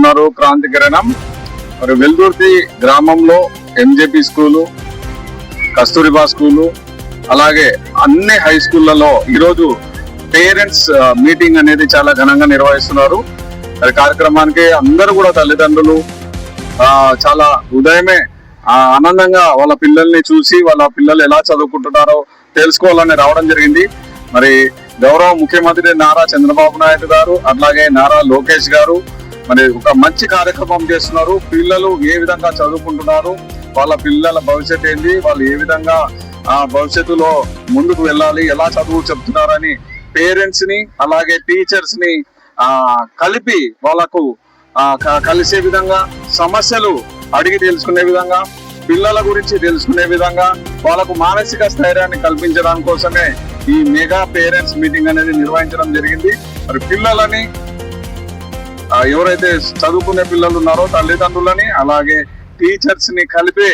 చూస్తున్నారు క్రాంతి కిరణం. మరి వెల్దుర్తి గ్రామంలో ఎంజేపీ స్కూలు, కస్తూరిబా స్కూలు, అలాగే అన్ని హై స్కూళ్లలో ఈరోజు పేరెంట్స్ మీటింగ్ అనేది చాలా ఘనంగా నిర్వహిస్తున్నారు. మరి కార్యక్రమానికి అందరూ కూడా తల్లిదండ్రులు చాలా ఉదయమే ఆనందంగా వాళ్ళ పిల్లల్ని చూసి వాళ్ళ పిల్లలు ఎలా చదువుకుంటున్నారో తెలుసుకోవాలని రావడం జరిగింది. మరి గౌరవ ముఖ్యమంత్రి నారా చంద్రబాబు నాయుడు గారు, అట్లాగే నారా లోకేష్ గారు మరి ఒక మంచి కార్యక్రమం చేస్తున్నారు. పిల్లలు ఏ విధంగా చదువుకుంటున్నారు, వాళ్ళ పిల్లల భవిష్యత్తు ఏంటి, వాళ్ళు ఏ విధంగా భవిష్యత్తులో ముందుకు వెళ్ళాలి, ఎలా చదువు చెప్తున్నారని పేరెంట్స్ ని అలాగే టీచర్స్ ని కలిపి వాళ్ళకు కలిసే విధంగా, సమస్యలు అడిగి తెలుసుకునే విధంగా, పిల్లల గురించి తెలుసుకునే విధంగా వాళ్ళకు మానసిక స్థైర్యాన్ని కల్పించడానికి కోసమే ఈ మెగా పేరెంట్స్ మీటింగ్ అనేది నిర్వహించడం జరిగింది. మరి పిల్లలని ఎవరైతే చదువుకునే పిల్లలు ఉన్నారో తల్లిదండ్రులని అలాగే టీచర్స్ ని కలిపే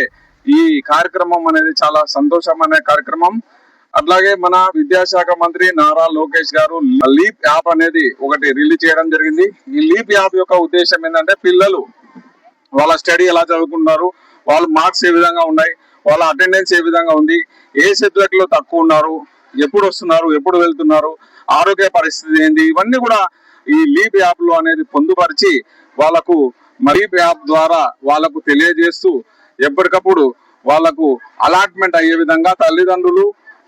ఈ కార్యక్రమం అనేది చాలా సంతోషమైన కార్యక్రమం. అట్లాగే మన విద్యాశాఖ మంత్రి నారా లోకేష్ గారు లీప్ యాప్ అనేది ఒకటి రిలీజ్ చేయడం జరిగింది. ఈ లీప్ యాప్ యొక్క ఉద్దేశం ఏంటంటే పిల్లలు వాళ్ళ స్టడీ ఎలా చదువుకుంటున్నారు, వాళ్ళ మార్క్స్ ఏ విధంగా ఉన్నాయి, వాళ్ళ అటెండెన్స్ ఏ విధంగా ఉంది, ఏ సబ్జెక్ట్ లో తక్కువ ఉన్నారు, ఎప్పుడు వస్తున్నారు, ఎప్పుడు వెళ్తున్నారు, ఆరోగ్య పరిస్థితి ఏంటి, ఇవన్నీ కూడా ఈ లీప్ యాప్ లో అనేది పొందుపరిచి వాళ్ళకు లీప్ యాప్ ద్వారా వాళ్ళకు తెలియజేస్తూ ఎప్పటికప్పుడు వాళ్ళకు అలాట్మెంట్ అయ్యే విధంగా, తల్లిదండ్రులు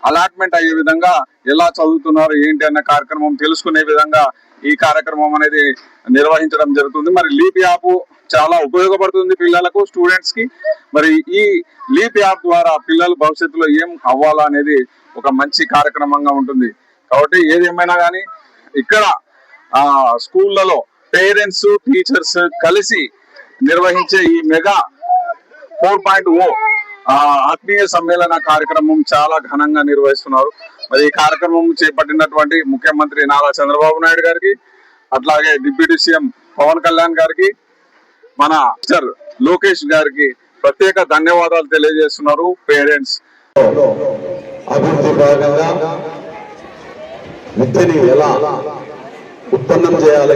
అలాట్మెంట్ అయ్యే విధంగా ఎలా చదువుతున్నారు ఏంటి అన్న కార్యక్రమం తెలుసుకునే విధంగా ఈ కార్యక్రమం అనేది నిర్వహించడం జరుగుతుంది. మరి లీప్ యాప్ చాలా ఉపయోగపడుతుంది పిల్లలకు, స్టూడెంట్స్ కి. మరి ఈ లీప్ యాప్ ద్వారా పిల్లలు భవిష్యత్తులో ఏం అవ్వాలా అనేది ఒక మంచి కార్యక్రమంగా ఉంటుంది. కాబట్టి ఏది ఏమైనా కానీ ఇక్కడ స్కూళ్లలో పేరెంట్స్ టీచర్స్ కలిసి నిర్వహించే ఈ మెగా 4.0 ఆత్మీయ సమ్మేళన కార్యక్రమం చాలా ఘనంగా నిర్వహిస్తున్నారు. మరి ఈ కార్యక్రమం చేపట్టినటువంటి ముఖ్యమంత్రి నారా చంద్రబాబు నాయుడు గారికి, అట్లాగే డిప్యూటీ సీఎం పవన్ కళ్యాణ్ గారికి, మన మిస్టర్ లోకేష్ గారికి ప్రత్యేక ధన్యవాదాలు తెలియజేస్తున్నారు పేరెంట్స్. అభివృద్ధి భాగంగా విద్యని ఎలా ఉత్పన్నం చేయాలి,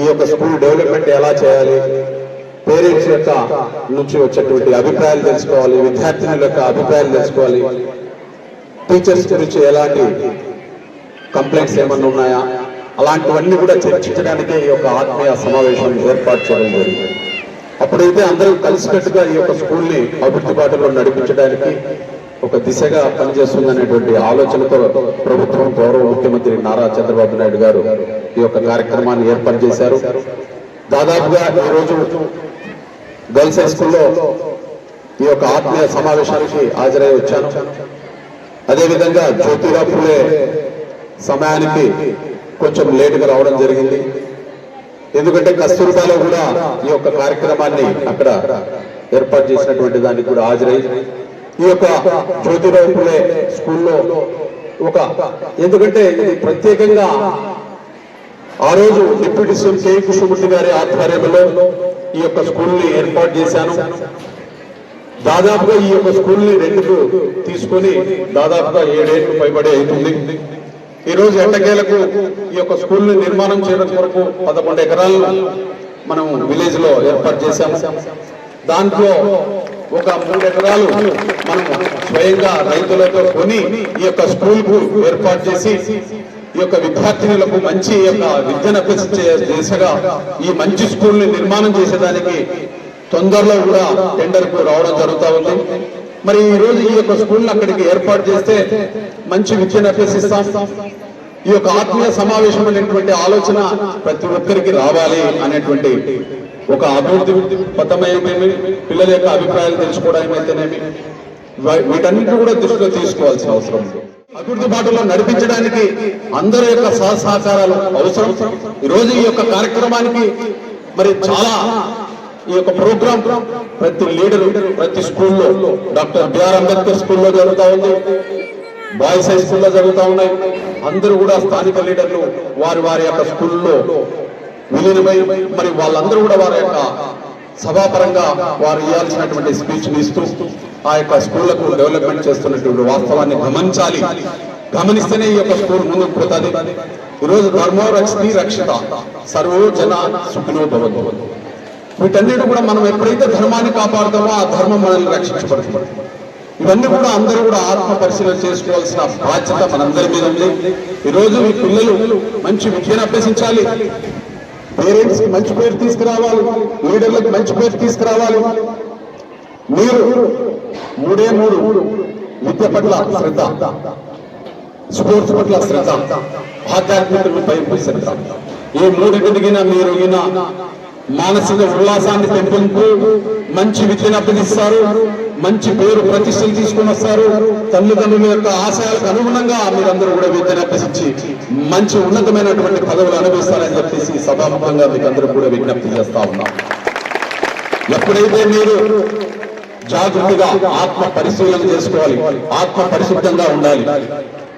ఈ యొక్క స్కూల్ డెవలప్మెంట్ ఎలా చేయాలి, పేరెంట్స్ యొక్క నుంచి వచ్చేటువంటి అభిప్రాయాలు తెలుసుకోవాలి, విద్యార్థినుల యొక్క అభిప్రాయాలు తెలుసుకోవాలి, టీచర్స్ గురించి ఎలాంటి కంప్లైంట్స్ ఏమన్నా ఉన్నాయా, అలాంటివన్నీ కూడా చర్చించడానికే ఈ యొక్క ఆత్మీయ సమావేశం ఏర్పాటు చేయడం జరిగింది. అప్పుడైతే అందరూ కలిసికట్టుగా ఈ యొక్క స్కూల్ని అభివృద్ధి బాటలో నడిపించడానికి ఒక దిశగా పనిచేస్తుందనేటువంటి ఆలోచనతో ప్రభుత్వం గౌరవ ముఖ్యమంత్రి నారా చంద్రబాబు నాయుడు గారు ఈ యొక్క కార్యక్రమాన్ని ఏర్పాటు చేశారు. దాదాపుగా ఈరోజు గర్ల్స్ హై స్కూల్లో ఈ యొక్క ఆత్మీయ సమావేశానికి హాజరై వచ్చాను. అదేవిధంగా జ్యోతిరావు ఫులే సమయానికి కొంచెం లేటుగా రావడం జరిగింది. ఎందుకంటే కస్తూర్బాలో కూడా ఈ యొక్క కార్యక్రమాన్ని అక్కడ ఏర్పాటు చేసినటువంటి దానికి కూడా హాజరై ఈ యొక్క జ్యోతిరావు ఫులే స్కూల్లో ఎందుకంటే ఇది ప్రత్యేకంగా ఆ రోజు డిప్యూటీ సీఎం కె కృష్ణమూర్తి గారి ఆధ్వర్యంలో ఈ యొక్క స్కూల్ని ఏర్పాటు చేశాను. దాదాపుగా ఈ యొక్క స్కూల్ని రెండుకు తీసుకొని దాదాపుగా 7 ఏళ్లు పైబడి అవుతుంది. ఈ రోజు ఎట్టకేలకు ఈ యొక్క స్కూల్ని నిర్మాణం చేయడం కొరకు 11 ఎకరాలు మనం విలేజ్ లో ఏర్పాటు చేశాము. దాంట్లో ఒక 3 ఎకరాలు మనం స్వయంగా రైతులతో కొని ఈ యొక్క స్కూల్ కు ఏర్పాటు చేసి ఈ యొక్క విద్యార్థినులకు మంచి విద్యను అభ్యసించే దిశగా ఈ మంచి స్కూల్ ని నిర్మాణం చేసేదానికి తొందరలో కూడా టెండర్ కు రావడం జరుగుతూ ఉంది. మరి ఈ రోజు ఈ యొక్క స్కూల్ అక్కడికి ఏర్పాటు చేస్తే మంచి విద్యను అభ్యసిస్తాం. ఈ యొక్క ఆత్మీయ సమావేశం అనేటువంటి ఆలోచన ప్రతి ఒక్కరికి రావాలి అనేటువంటి ఒక అభివృద్ధి పథమైతేనేమి, పిల్లల యొక్క అభిప్రాయాలు తెలుసుకోవడం అయితేనేమి, వీటన్నిటిని కూడా దృష్టిలో తీసుకోవాల్సిన అవసరం ఉంది. అభివృద్ధి బాటలో నడిపించడానికి అందరి యొక్క సహకారాలు అవసరం. ఈ రోజు ఈ యొక్క కార్యక్రమానికి మరి చాలా ఈ యొక్క ప్రోగ్రాం ప్రతి లీడరు ప్రతి స్కూల్లో డాక్టర్ బిఆర్ అంబేద్కర్ స్కూల్లో జరుగుతూ ఉంది, బాయ్స్ హై స్కూల్లో జరుగుతూ ఉన్నాయి. అందరూ కూడా స్థానిక లీడర్లు వారి యొక్క స్కూల్లో విలీనమై మరి వాళ్ళందరూ కూడా వారి యొక్క సభాపరంగా వారు ఇవ్వాల్సినటువంటి స్పీచ్ ఇస్తూ ఆ యొక్క స్కూళ్లకు డెవలప్మెంట్ చేస్తున్నటువంటి వాస్తవాన్ని గమనించాలి. గమనిస్తేనే ఈ యొక్క స్కూల్ ముందుకు పోతుంది. ఈరోజు ధర్మో రక్షతి రక్షిత సర్వో జన సుఖినో భవంతు. వీటన్నిటి కూడా మనం ఎప్పుడైతే ధర్మాన్ని కాపాడుతామో ఆ ధర్మం మనల్ని రక్షించబడుతుంది. ఇవన్నీ కూడా అందరూ కూడా ఆత్మ పరిశీలన చేసుకోవాల్సిన బాధ్యత మనందరి మీద ఉంది. ఈరోజు మీ పిల్లలు మంచి విద్యను అభ్యసించాలి, పేరెంట్స్ కి మంచి పేరు తీసుకురావాలి, లీడర్లకు మంచి పేరు తీసుకురావాలి. మీరు మూడు విద్య పట్ల శ్రద్ధ, స్పోర్ట్స్ పట్ల శ్రద్ధ, ఆధ్యాత్మికతపై శ్రద్ధ, ఈ మూడింటికి మీరు ఈయన మానసిక ఉల్లాసాన్ని పెంపుతూ మంచి విద్యను అభ్యసిస్తారు, మంచి పేరు ప్రతిష్టలు తీసుకుని వస్తారు. తల్లిదండ్రుల యొక్క ఆశయాలకు అనుగుణంగా మీరందరూ కూడా విద్యను అభ్యసించి మంచి ఉన్నతమైనటువంటి పదవులు అనుభవిస్తారని చెప్పేసి సభాముఖంగా మీకు అందరూ కూడా విజ్ఞప్తి చేస్తా ఉన్నాం. ఎప్పుడైతే మీరు జాగ్రత్తగా ఆత్మ పరిశీలన చేసుకోవాలి, ఆత్మ పరిశుద్ధంగా ఉండాలి,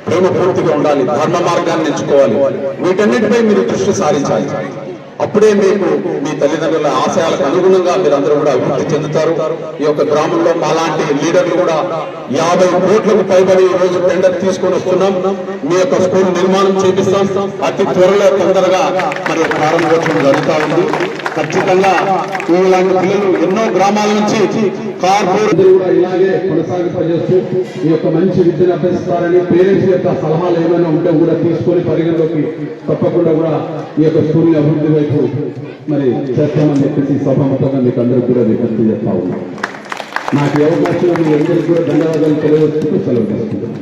ప్రేమపూర్తిగా ఉండాలి, ధర్మ మార్గాన్ని ఎంచుకోవాలి, వీటన్నిటిపై మీరు దృష్టి సారించాలి. అప్పుడే మీకు మీ తల్లిదండ్రుల ఆశయాలకు అనుగుణంగా మీరందరూ కూడా అభివృద్ధి చెందుతారు. ఈ యొక్క గ్రామంలో మాలాంటి లీడర్లు కూడా 50 కోట్లకు పైబడి ఈ రోజు టెండర్ తీసుకొని వస్తున్నాం. మీ యొక్క స్కూల్ నిర్మాణం చేపిస్తాం. అతి త్వరలో తొందరగా మరి ప్రారంభోత్సవం జరుగుతూ ఉంది. ఖచ్చితంగా ఇలాంటి పిల్లలు ఎన్నో గ్రామాల నుంచి కార్పొరేట్ కూడా ఇలాగే కొనసాగింపజేస్తూ ఈ యొక్క మంచి విద్యను అభ్యసిస్తారని, పేరెంట్స్ యొక్క సలహాలు ఏమైనా ఉంటే కూడా తీసుకొని పరిగణలోకి తప్పకుండా కూడా ఈ యొక్క స్కూల్ అభివృద్ధి వైపు మరి చేస్తామని చెప్పేసి సభాముఖంగా మీకు అందరికీ కూడా విజ్ఞప్తి చేస్తా ఉన్నాం. నాకు ఈ అవకాశం మీ అందరికీ కూడా ధన్యవాదాలు తెలియజేస్తూ సెలవు తీసుకుంటున్నాను.